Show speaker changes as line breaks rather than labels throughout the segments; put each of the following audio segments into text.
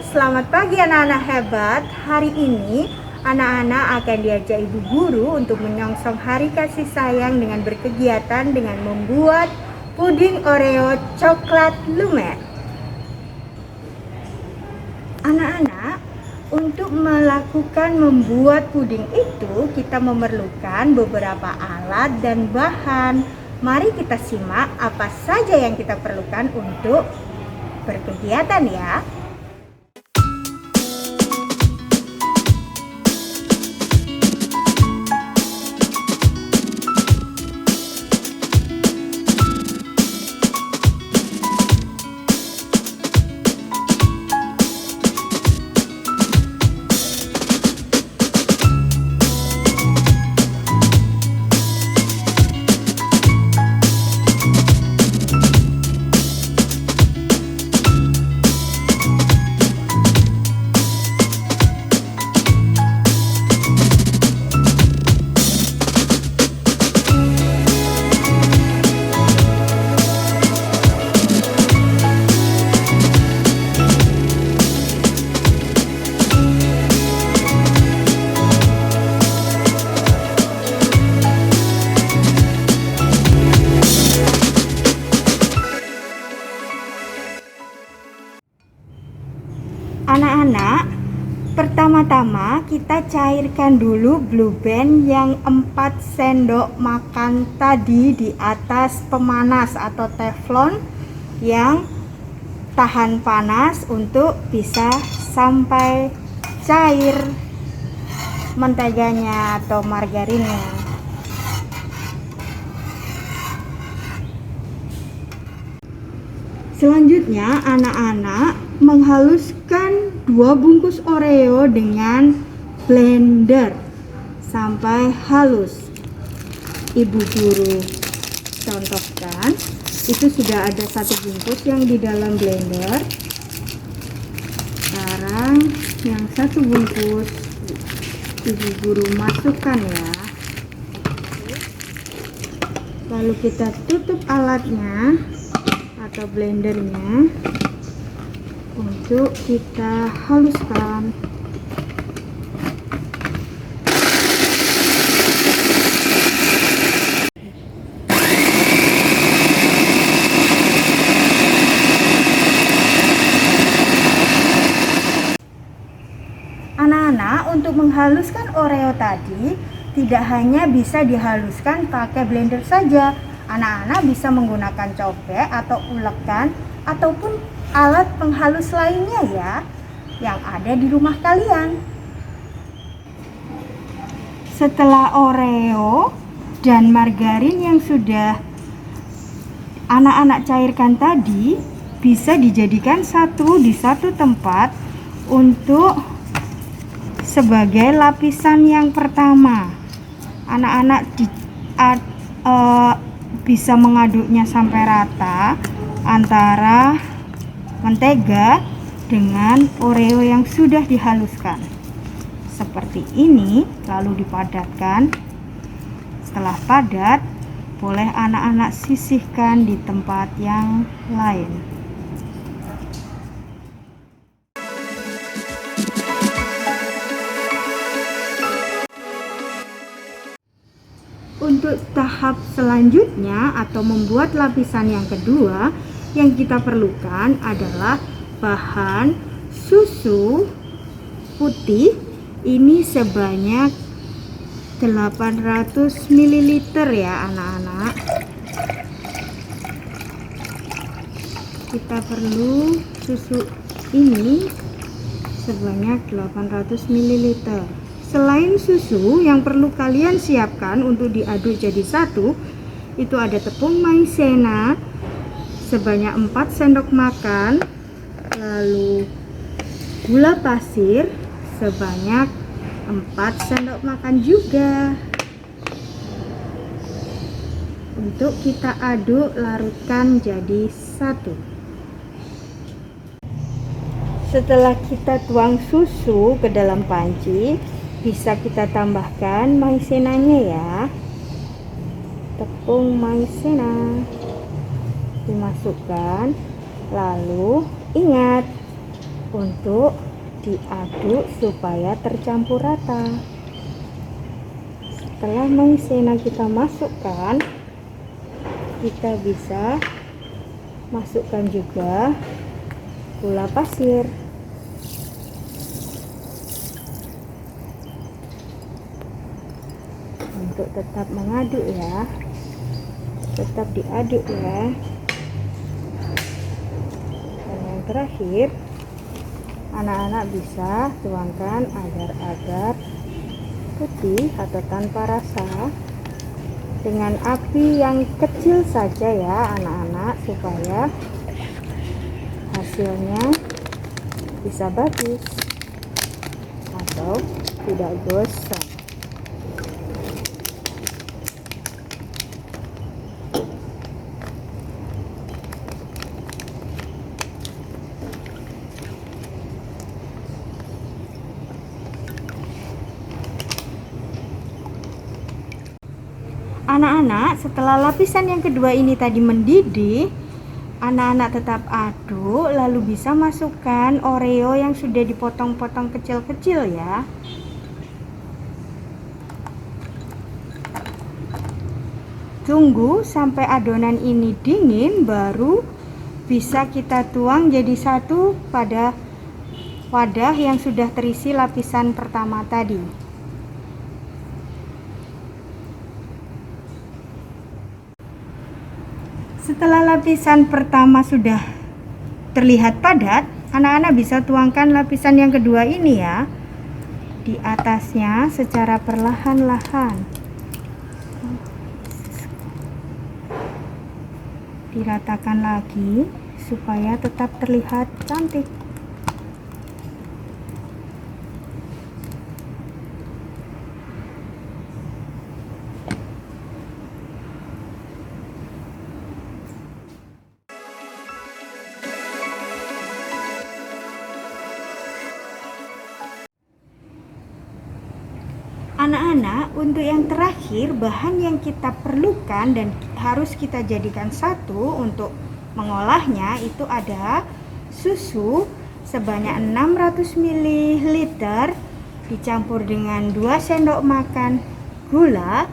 Selamat pagi anak-anak hebat. Hari ini anak-anak akan diajak ibu guru untuk menyongsong hari kasih sayang dengan berkegiatan dengan membuat puding Oreo coklat lumer. Anak-anak, untuk melakukan membuat puding itu kita memerlukan beberapa alat dan bahan. Mari kita simak apa saja yang kita perlukan untuk berkegiatan ya. Anak-anak, pertama-tama kita cairkan dulu Blue Band yang 4 sendok makan tadi di atas pemanas atau teflon yang tahan panas untuk bisa sampai cair menteganya atau margarinnya. Selanjutnya anak-anak menghaluskan 2 bungkus Oreo dengan blender sampai halus. Ibu guru contohkan, itu sudah ada 1 bungkus yang di dalam blender. Sekarang yang 1 bungkus ibu guru masukkan ya. Lalu kita tutup alatnya atau blendernya untuk kita haluskan. Anak-anak, untuk menghaluskan Oreo tadi tidak hanya bisa dihaluskan pakai blender saja. Anak-anak bisa menggunakan cobek atau ulekan ataupun alat penghalus lainnya ya yang ada di rumah kalian. Setelah Oreo dan margarin yang sudah anak-anak cairkan tadi bisa dijadikan di satu tempat untuk sebagai lapisan yang pertama. Anak-anak bisa mengaduknya sampai rata antara mentega dengan Oreo yang sudah dihaluskan seperti ini, lalu dipadatkan. Setelah padat, boleh anak-anak sisihkan di tempat yang lain. Untuk tahap selanjutnya atau membuat lapisan yang kedua, yang kita perlukan adalah bahan susu putih. Ini sebanyak 800 ml ya anak-anak. Kita perlu susu ini sebanyak 800 ml. Selain susu, yang perlu kalian siapkan untuk diaduk jadi satu, itu ada tepung maizena sebanyak 4 sendok makan, lalu gula pasir sebanyak 4 sendok makan juga. Untuk kita aduk, larutkan jadi satu. Setelah kita tuang susu ke dalam panci, bisa kita tambahkan maizenanya ya. Tepung maizena dimasukkan. Lalu ingat, untuk diaduk supaya tercampur rata. Setelah maizena kita masukkan, kita bisa masukkan juga gula pasir. Untuk tetap mengaduk ya, tetap diaduk ya. Dan yang terakhir, anak-anak bisa tuangkan agar-agar putih atau tanpa rasa dengan api yang kecil saja ya anak-anak, supaya hasilnya bisa bagus atau tidak gosong. Anak-anak, setelah lapisan yang kedua ini tadi mendidih, anak-anak tetap aduk, lalu bisa masukkan Oreo yang sudah dipotong-potong kecil-kecil ya. Tunggu sampai adonan ini dingin, baru bisa kita tuang jadi satu pada wadah yang sudah terisi lapisan pertama tadi. Setelah lapisan pertama sudah terlihat padat, anak-anak bisa tuangkan lapisan yang kedua ini ya, di atasnya secara perlahan-lahan. Diratakan lagi supaya tetap terlihat cantik. Anak-anak, untuk yang terakhir, bahan yang kita perlukan dan harus kita jadikan satu untuk mengolahnya itu ada susu sebanyak 600 ml dicampur dengan 2 sendok makan gula,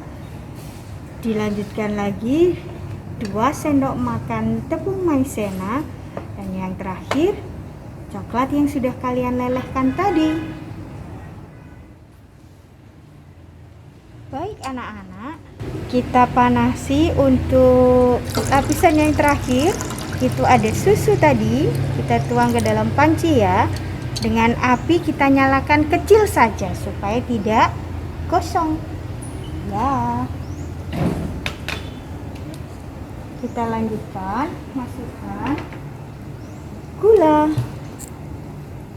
dilanjutkan lagi 2 sendok makan tepung maizena, dan yang terakhir coklat yang sudah kalian lelehkan tadi. Baik anak-anak, kita panasi untuk lapisan yang terakhir. Itu ada susu tadi, kita tuang ke dalam panci ya. Dengan api kita nyalakan kecil saja supaya tidak gosong ya. Kita lanjutkan, masukkan gula,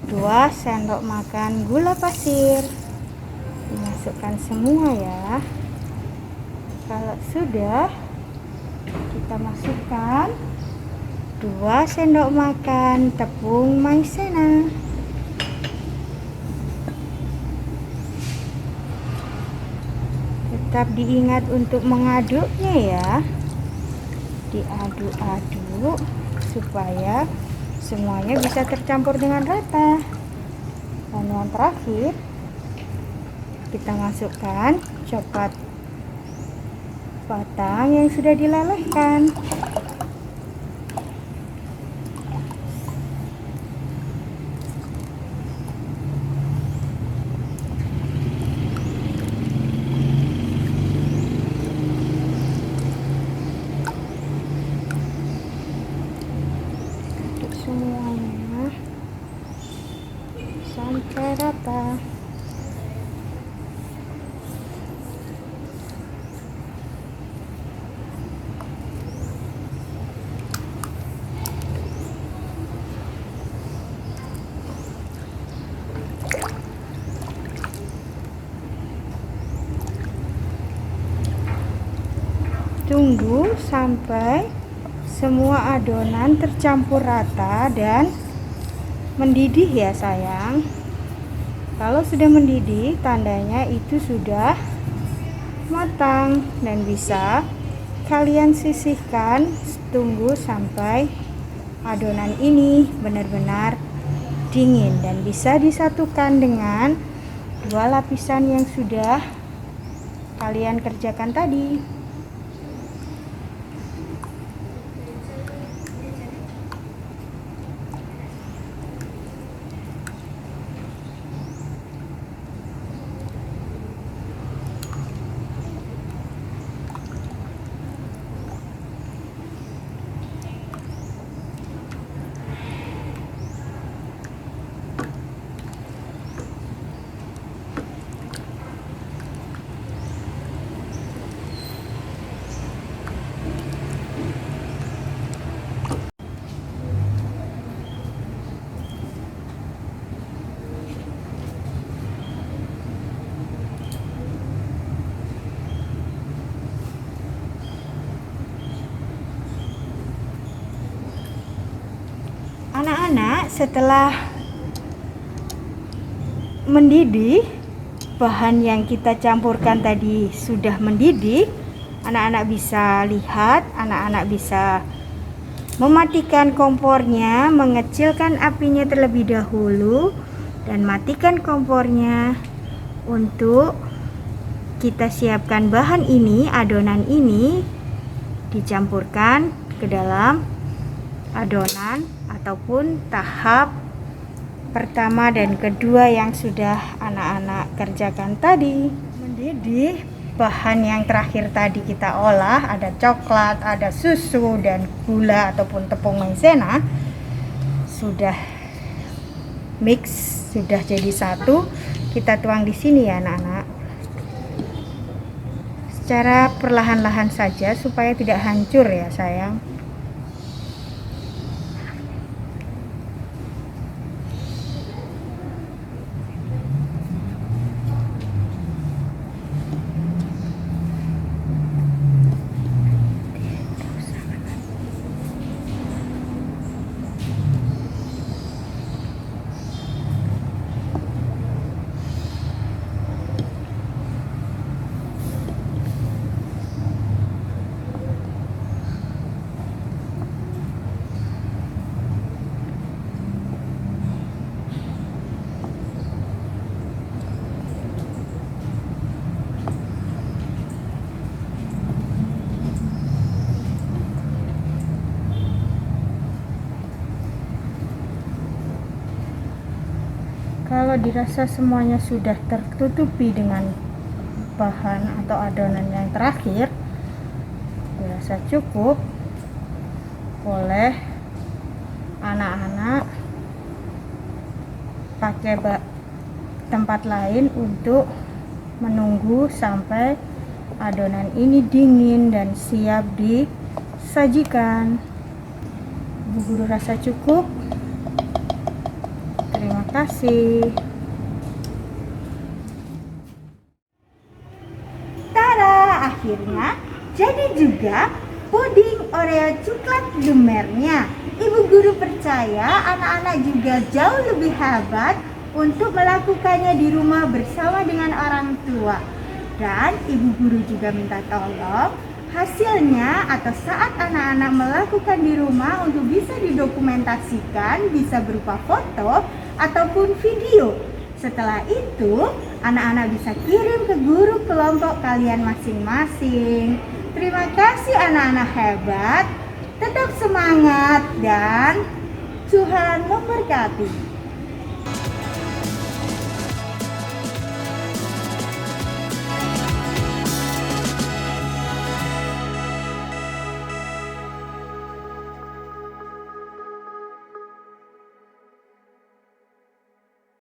2 sendok makan gula pasir. Dimasukkan semua ya. Kalau sudah, kita masukkan 2 sendok makan tepung maizena. Tetap diingat untuk mengaduknya ya. Diaduk-aduk supaya semuanya bisa tercampur dengan rata. Dan yang terakhir, kita masukkan coklat batang yang sudah dilelehkan. Aduk semuanya sampai rata. Tunggu sampai semua adonan tercampur rata dan mendidih ya sayang. Kalau sudah mendidih, tandanya itu sudah matang dan bisa kalian sisihkan. Tunggu sampai adonan ini benar-benar dingin dan bisa disatukan dengan dua lapisan yang sudah kalian kerjakan tadi. Anak-anak, setelah mendidih, bahan yang kita campurkan tadi sudah mendidih, anak-anak bisa lihat, anak-anak bisa mematikan kompornya, mengecilkan apinya terlebih dahulu dan matikan kompornya untuk kita siapkan bahan ini, adonan ini dicampurkan ke dalam adonan ataupun tahap pertama dan kedua yang sudah anak-anak kerjakan tadi. Mendidih, bahan yang terakhir tadi kita olah, ada coklat, ada susu dan gula ataupun tepung maizena, sudah mix, sudah jadi satu. Kita tuang di sini ya anak-anak, secara perlahan-lahan saja supaya tidak hancur ya sayang. Kalau dirasa semuanya sudah tertutupi dengan bahan atau adonan yang terakhir, dirasa cukup, boleh anak-anak pakai tempat lain untuk menunggu sampai adonan ini dingin dan siap disajikan. Bu Guru rasa cukup. Terima kasih. Tada, akhirnya jadi juga puding Oreo coklat gemernya. Ibu Guru percaya anak-anak juga jauh lebih hebat untuk melakukannya di rumah bersama dengan orang tua. Dan Ibu Guru juga minta tolong hasilnya atau saat anak-anak melakukan di rumah untuk bisa didokumentasikan, bisa berupa foto ataupun video. Setelah itu, anak-anak bisa kirim ke guru kelompok kalian masing-masing. Terima kasih anak-anak hebat. Tetap semangat dan Tuhan memberkati.